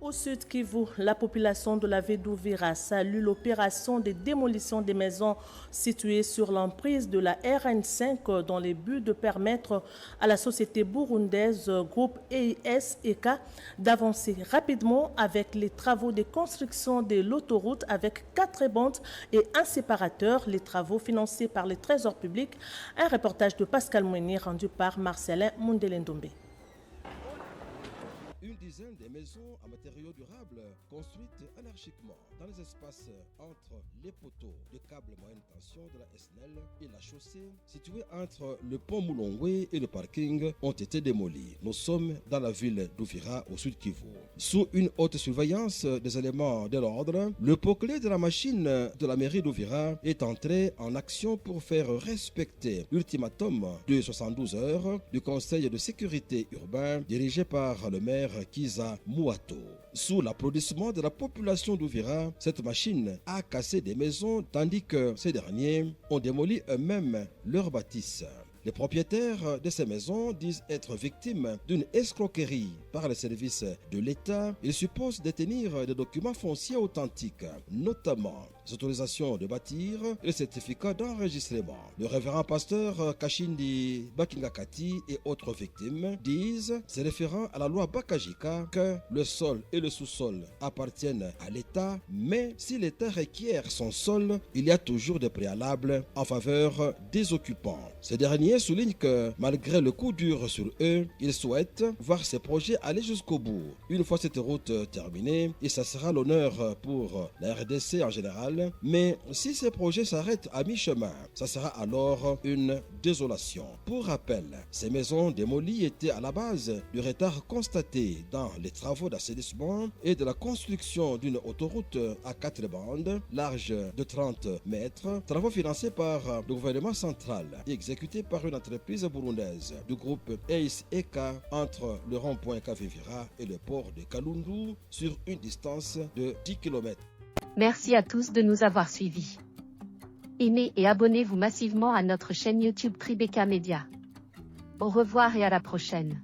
Au Sud Kivu, la population de la ville d'Uvira salue l'opération de démolition des maisons situées sur l'emprise de la RN5 dans le but de permettre à la société burundaise groupe EIS-EK d'avancer rapidement avec les travaux de construction de l'autoroute avec 4 bandes et un séparateur, les travaux financés par le Trésor public. Un reportage de Pascal Mouni rendu par Marcelin Mundelendombe. Une dizaine de maisons en matériaux durables construites anarchiquement dans les espaces entre les poteaux de câbles moyenne tension de la SNEL et la chaussée située entre le pont Moulongwe et le parking ont été démolies. Nous sommes dans la ville d'Uvira au sud Kivu. Sous une haute surveillance des éléments de l'ordre, le pot-clé de la machine de la mairie d'Uvira est entré en action pour faire respecter l'ultimatum de 72 heures du conseil de sécurité urbain dirigé par le maire Kiza Mouato. Sous l'applaudissement de la population d'Uvira, cette machine a cassé des maisons tandis que ces derniers ont démoli eux-mêmes leurs bâtisses. Les propriétaires de ces maisons disent être victimes d'une escroquerie par les services de l'État. Ils supposent détenir des documents fonciers authentiques, notamment les autorisations de bâtir et les certificats d'enregistrement. Le révérend pasteur Kashindi Bakingakati et autres victimes disent, se référant à la loi Bakajika, que le sol et le sous-sol appartiennent à l'État, mais si l'État requiert son sol, il y a toujours des préalables en faveur des occupants. Ces derniers soulignent que malgré le coup dur sur eux, ils souhaitent voir ces projets aller jusqu'au bout. Une fois cette route terminée, et ça sera l'honneur pour la RDC en général, mais si ces projets s'arrêtent à mi-chemin, ça sera alors une désolation. Pour rappel, ces maisons démolies étaient à la base du retard constaté dans les travaux d'assainissement et de la construction d'une autoroute à 4 bandes, large de 30 mètres, travaux financés par le gouvernement central et exécutés par une entreprise burundaise du groupe EIS-EK entre le rond-point Kavivira et le port de Kalundu sur une distance de 10 km. Merci à tous de nous avoir suivis. Aimez et abonnez-vous massivement à notre chaîne YouTube Tribeca Media. Au revoir et à la prochaine.